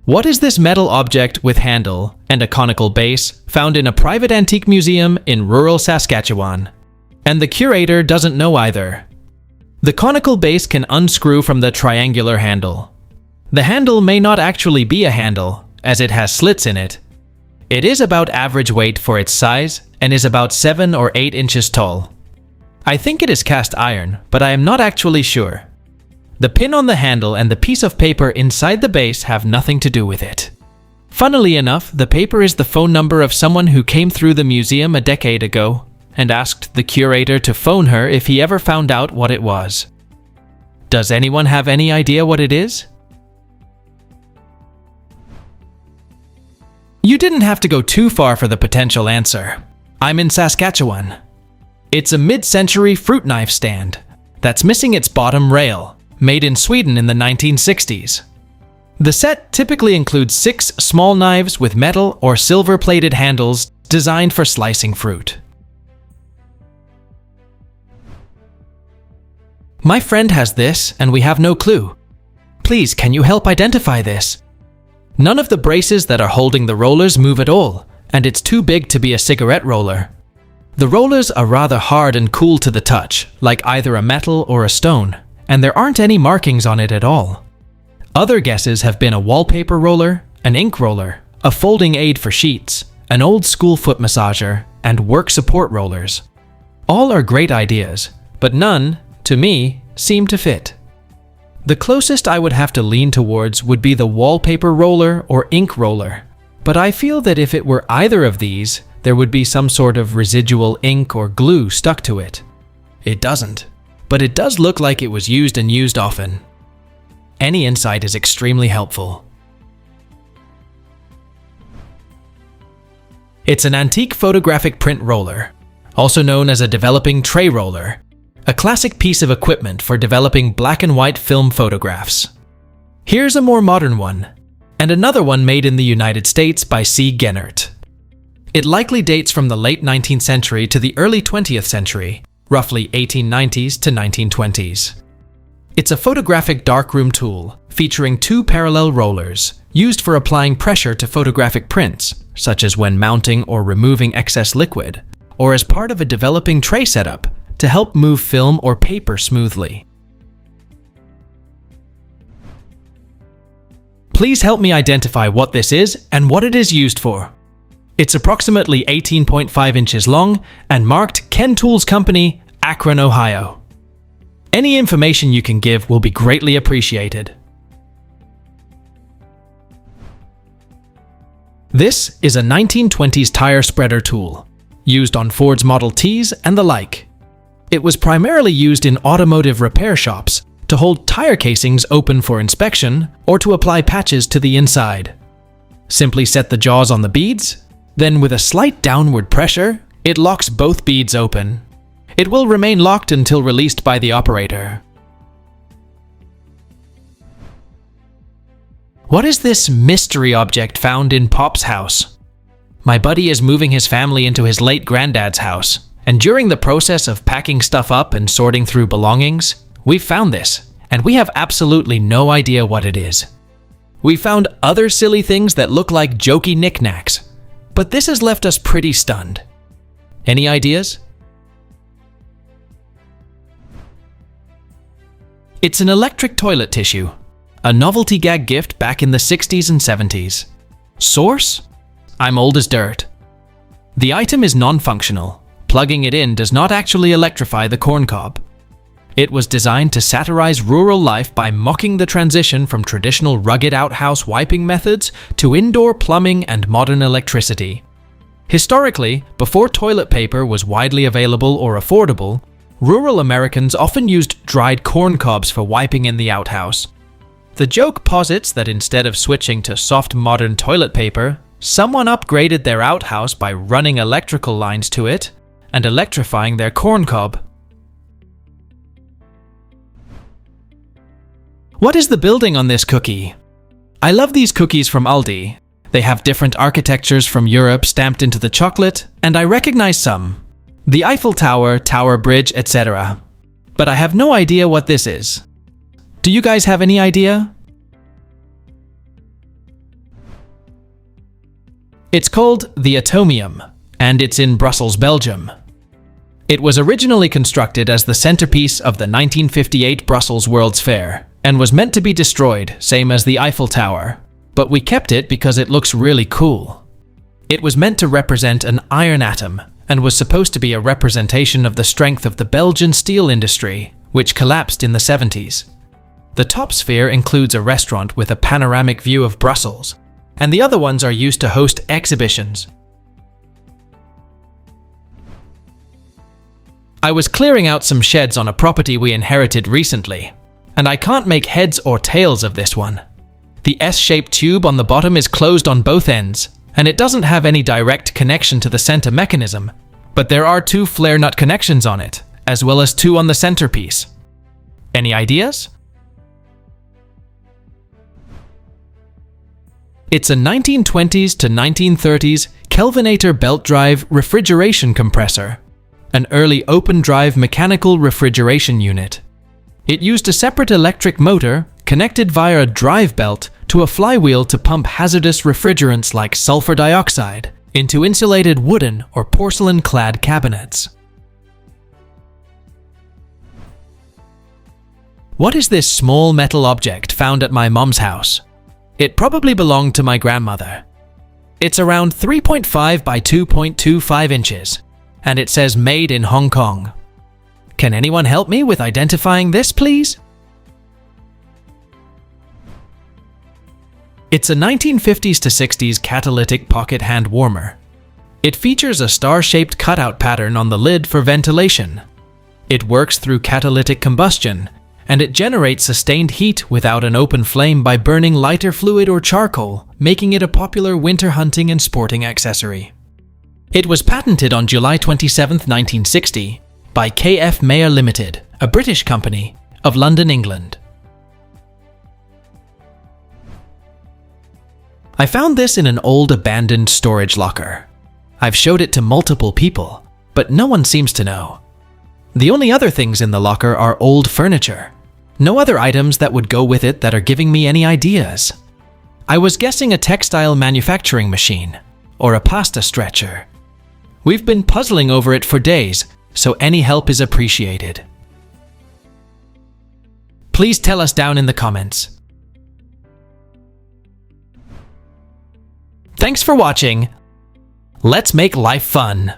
What is this metal object with handle and a conical base found in a private antique museum in rural Saskatchewan? And the curator doesn't know either. The conical base can unscrew from the triangular handle. The handle may not actually be a handle, as it has slits in it. It is about average weight for its size and is about 7 or 8 inches tall. I think it is cast iron, but I am not actually sure. The pin on the handle and the piece of paper inside the base have nothing to do with it. Funnily enough, the paper is the phone number of someone who came through the museum a decade ago and asked the curator to phone her if he ever found out what it was. Does anyone have any idea what it is? You didn't have to go too far for the potential answer. I'm in Saskatchewan. It's a mid-century fruit knife stand that's missing its bottom rail, made in Sweden in the 1960s. The set typically includes 6 small knives with metal or silver-plated handles designed for slicing fruit. My friend has this, and we have no clue. Please, can you help identify this? None of the braces that are holding the rollers move at all, and it's too big to be a cigarette roller. The rollers are rather hard and cool to the touch, like either a metal or a stone, and there aren't any markings on it at all. Other guesses have been a wallpaper roller, an ink roller, a folding aid for sheets, an old school foot massager, and work support rollers. All are great ideas, but none, to me, seem to fit. The closest I would have to lean towards would be the wallpaper roller or ink roller, but I feel that if it were either of these, there would be some sort of residual ink or glue stuck to it. It doesn't, but it does look like it was used and used often. Any insight is extremely helpful. It's an antique photographic print roller, also known as a developing tray roller, a classic piece of equipment for developing black and white film photographs. Here's a more modern one, and another one made in the United States by C. Gennert. It likely dates from the late 19th century to the early 20th century, roughly 1890s to 1920s. It's a photographic darkroom tool featuring 2 parallel rollers used for applying pressure to photographic prints, such as when mounting or removing excess liquid, or as part of a developing tray setup to help move film or paper smoothly. Please help me identify what this is and what it is used for. It's approximately 18.5 inches long and marked Ken Tools Company, Akron, Ohio. Any information you can give will be greatly appreciated. This is a 1920s tire spreader tool, used on Ford's Model Ts and the like. It was primarily used in automotive repair shops to hold tire casings open for inspection or to apply patches to the inside. Simply set the jaws on the beads, then with a slight downward pressure, it locks both beads open. It will remain locked until released by the operator. What is this mystery object found in Pop's house? My buddy is moving his family into his late granddad's house, and during the process of packing stuff up and sorting through belongings, we found this, and we have absolutely no idea what it is. We found other silly things that look like jokey knickknacks, but this has left us pretty stunned. Any ideas? It's an electric toilet tissue, a novelty gag gift back in the 60s and 70s. Source? I'm old as dirt. The item is non-functional. Plugging it in does not actually electrify the corncob. It was designed to satirize rural life by mocking the transition from traditional rugged outhouse wiping methods to indoor plumbing and modern electricity. Historically, before toilet paper was widely available or affordable, rural Americans often used dried corn cobs for wiping in the outhouse. The joke posits that instead of switching to soft modern toilet paper, someone upgraded their outhouse by running electrical lines to it and electrifying their corn cob. What is the building on this cookie? I love these cookies from Aldi. They have different architectures from Europe stamped into the chocolate, and I recognize some. The Eiffel Tower, Tower Bridge, etc. but I have no idea what this is. Do you guys have any idea? It's called the Atomium, and it's in Brussels, Belgium. It was originally constructed as the centerpiece of the 1958 Brussels World's Fair, and was meant to be destroyed, same as the Eiffel Tower. But we kept it because it looks really cool. It was meant to represent an iron atom, and was supposed to be a representation of the strength of the Belgian steel industry, which collapsed in the 70s. The top sphere includes a restaurant with a panoramic view of Brussels, and the other ones are used to host exhibitions. I was clearing out some sheds on a property we inherited recently, and I can't make heads or tails of this one. The S-shaped tube on the bottom is closed on both ends, and it doesn't have any direct connection to the center mechanism, but there are 2 flare nut connections on it, as well as 2 on the centerpiece. Any ideas? It's a 1920s to 1930s Kelvinator belt drive refrigeration compressor, an early open drive mechanical refrigeration unit. It used a separate electric motor connected via a drive belt to a flywheel to pump hazardous refrigerants like sulfur dioxide into insulated wooden or porcelain-clad cabinets. What is this small metal object found at my mom's house? It probably belonged to my grandmother. It's around 3.5 by 2.25 inches, and it says made in Hong Kong. Can anyone help me with identifying this, please? It's a 1950s to 60s catalytic pocket hand warmer. It features a star-shaped cutout pattern on the lid for ventilation. It works through catalytic combustion, and it generates sustained heat without an open flame by burning lighter fluid or charcoal, making it a popular winter hunting and sporting accessory. It was patented on July 27, 1960, by KF Mayer Limited, a British company, of London, England. I found this in an old abandoned storage locker. I've showed it to multiple people, but no one seems to know. The only other things in the locker are old furniture. No other items that would go with it that are giving me any ideas. I was guessing a textile manufacturing machine, or a pasta stretcher. We've been puzzling over it for days, so any help is appreciated. Please tell us down in the comments. Thanks for watching. Let's make life fun.